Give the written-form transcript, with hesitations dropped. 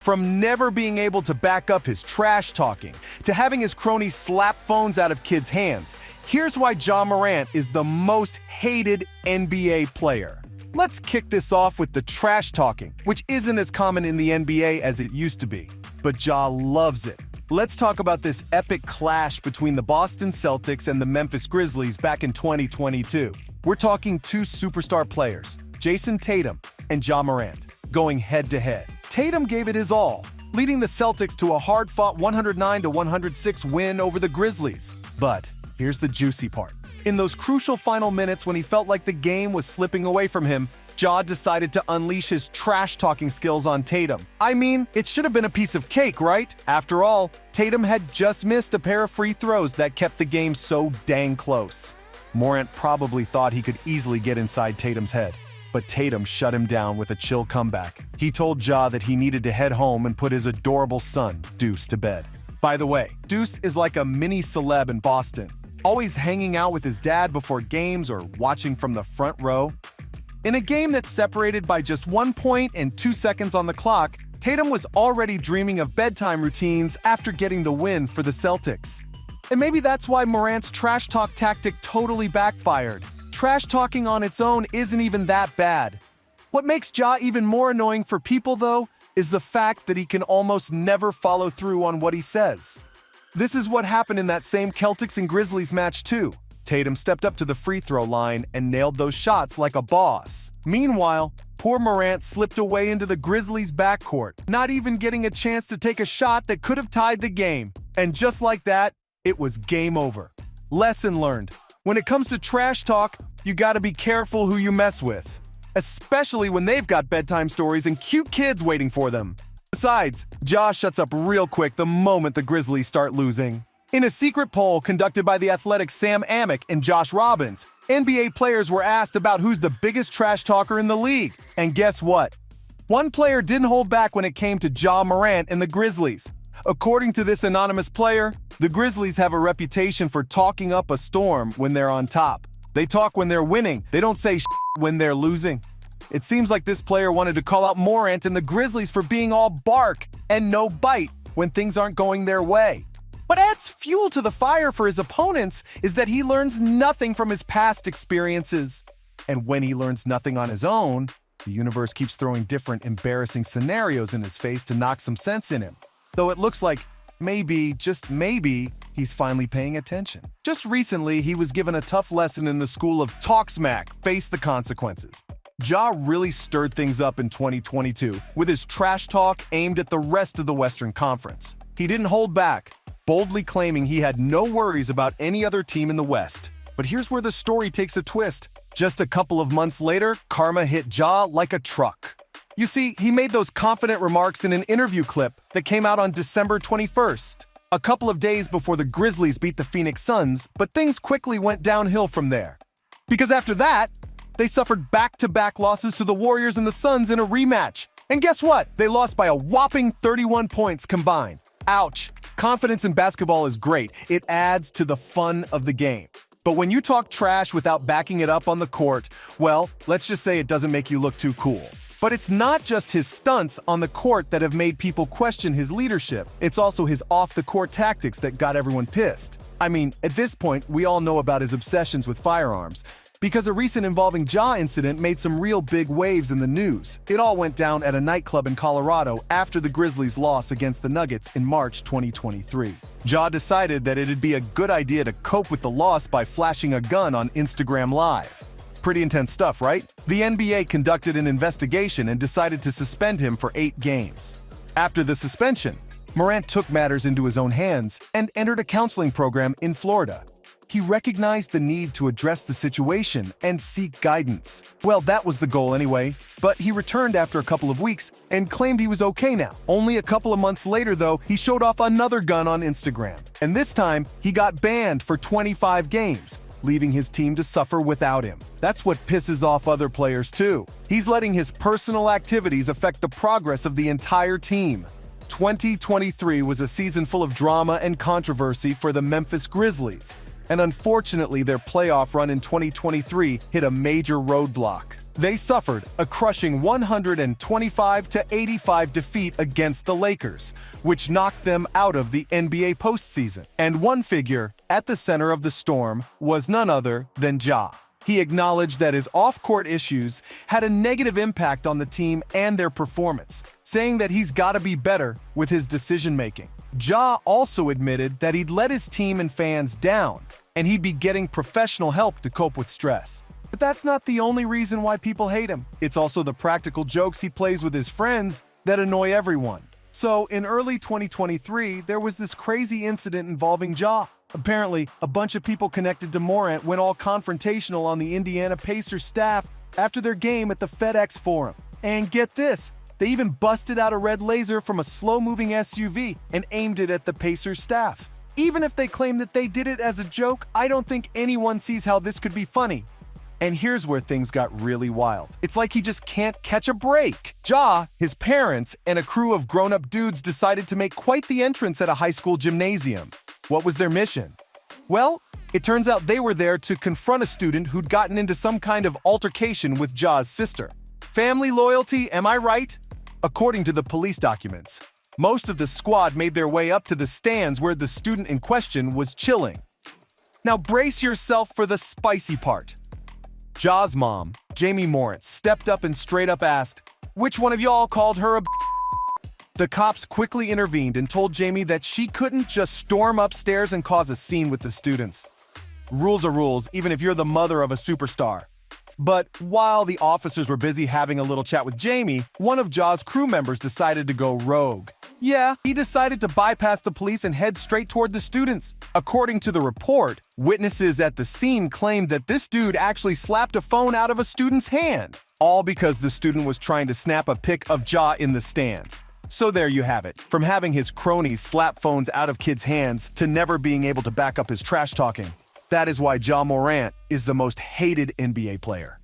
From never being able to back up his trash talking to having his cronies slap phones out of kids' hands, here's why Ja Morant is the most hated NBA player. Let's kick this off with the trash talking, which isn't as common in the NBA as it used to be. But Ja loves it. Let's talk about this epic clash between the Boston Celtics and the Memphis Grizzlies back in 2022. We're talking two superstar players, Jason Tatum and Ja Morant, going head-to-head. Tatum gave it his all, leading the Celtics to a hard-fought 109-106 win over the Grizzlies. But here's the juicy part. In those crucial final minutes when he felt like the game was slipping away from him, Ja decided to unleash his trash-talking skills on Tatum. I mean, it should have been a piece of cake, right? After all, Tatum had just missed a pair of free throws that kept the game so dang close. Morant probably thought he could easily get inside Tatum's head, but Tatum shut him down with a chill comeback. He told Ja that he needed to head home and put his adorable son, Deuce, to bed. By the way, Deuce is like a mini celeb in Boston, always hanging out with his dad before games or watching from the front row. In a game that's separated by just 1 point and 2 seconds on the clock, Tatum was already dreaming of bedtime routines after getting the win for the Celtics. And maybe that's why Morant's trash talk tactic totally backfired. Trash talking on its own isn't even that bad. What makes Ja even more annoying for people, though, is the fact that he can almost never follow through on what he says. This is what happened in that same Celtics and Grizzlies match, too. Tatum stepped up to the free throw line and nailed those shots like a boss. Meanwhile, poor Morant slipped away into the Grizzlies' backcourt, not even getting a chance to take a shot that could have tied the game. And just like that, it was game over. Lesson learned. When it comes to trash talk, you gotta be careful who you mess with, especially when they've got bedtime stories and cute kids waiting for them. Besides, Ja shuts up real quick the moment the Grizzlies start losing. In a secret poll conducted by the Athletic's Sam Amick and Josh Robbins, NBA players were asked about who's the biggest trash talker in the league. And guess what? One player didn't hold back when it came to Ja Morant and the Grizzlies. According to this anonymous player, the Grizzlies have a reputation for talking up a storm when they're on top. They talk when they're winning. They don't say when they're losing. It seems like this player wanted to call out Morant and the Grizzlies for being all bark and no bite when things aren't going their way. What adds fuel to the fire for his opponents is that he learns nothing from his past experiences. And when he learns nothing on his own, the universe keeps throwing different embarrassing scenarios in his face to knock some sense in him. Though it looks like maybe, just maybe, he's finally paying attention. Just recently, he was given a tough lesson in the school of talk smack, face the consequences. Ja really stirred things up in 2022 with his trash talk aimed at the rest of the Western Conference. He didn't hold back, boldly claiming he had no worries about any other team in the West. But here's where the story takes a twist. Just a couple of months later, karma hit Ja like a truck. You see, he made those confident remarks in an interview clip that came out on December 21st, a couple of days before the Grizzlies beat the Phoenix Suns, but things quickly went downhill from there. Because after that, they suffered back-to-back losses to the Warriors and the Suns in a rematch. And guess what? They lost by a whopping 31 points combined. Ouch. Confidence in basketball is great. It adds to the fun of the game. But when you talk trash without backing it up on the court, well, let's just say it doesn't make you look too cool. But it's not just his stunts on the court that have made people question his leadership. It's also his off-the-court tactics that got everyone pissed. I mean, at this point, we all know about his obsessions with firearms, because a recent involving Ja incident made some real big waves in the news. It all went down at a nightclub in Colorado after the Grizzlies' loss against the Nuggets in March 2023. Ja decided that it'd be a good idea to cope with the loss by flashing a gun on Instagram Live. Pretty intense stuff, right? The NBA conducted an investigation and decided to suspend him for 8 games. After the suspension, Morant took matters into his own hands and entered a counseling program in Florida. He recognized the need to address the situation and seek guidance. Well, that was the goal anyway, but he returned after a couple of weeks and claimed he was okay now. Only a couple of months later, though, he showed off another gun on Instagram. And this time, he got banned for 25 games, leaving his team to suffer without him. That's what pisses off other players too. He's letting his personal activities affect the progress of the entire team. 2023 was a season full of drama and controversy for the Memphis Grizzlies. and unfortunately their playoff run in 2023 hit a major roadblock. They suffered a crushing 125-85 defeat against the Lakers, which knocked them out of the NBA postseason. And one figure at the center of the storm was none other than Ja. He acknowledged that his off-court issues had a negative impact on the team and their performance, saying that he's got to be better with his decision-making. Ja also admitted that he'd let his team and fans down, and he'd be getting professional help to cope with stress. But that's not the only reason why people hate him. It's also the practical jokes he plays with his friends that annoy everyone. So, in early 2023, there was this crazy incident involving Ja. Apparently, a bunch of people connected to Morant went all confrontational on the Indiana Pacers staff after their game at the FedEx Forum. And get this, they even busted out a red laser from a slow-moving SUV and aimed it at the Pacers staff. Even if they claim that they did it as a joke, I don't think anyone sees how this could be funny. And here's where things got really wild. It's like he just can't catch a break. Ja, his parents, and a crew of grown-up dudes decided to make quite the entrance at a high school gymnasium. What was their mission? Well, it turns out they were there to confront a student who'd gotten into some kind of altercation with Ja's sister. Family loyalty, am I right? According to the police documents, most of the squad made their way up to the stands where the student in question was chilling. Now brace yourself for the spicy part. Ja's mom, Jamie Morant, stepped up and straight up asked, "Which one of y'all called her a b-?" The cops quickly intervened and told Jamie that she couldn't just storm upstairs and cause a scene with the students. Rules are rules, even if you're the mother of a superstar. But while the officers were busy having a little chat with Jamie, one of Ja's crew members decided to go rogue. Yeah, he decided to bypass the police and head straight toward the students. According to the report, witnesses at the scene claimed that this dude actually slapped a phone out of a student's hand, all because the student was trying to snap a pic of Ja in the stands. So there you have it. From having his cronies slap phones out of kids' hands to never being able to back up his trash talking. That is why Ja Morant is the most hated NBA player.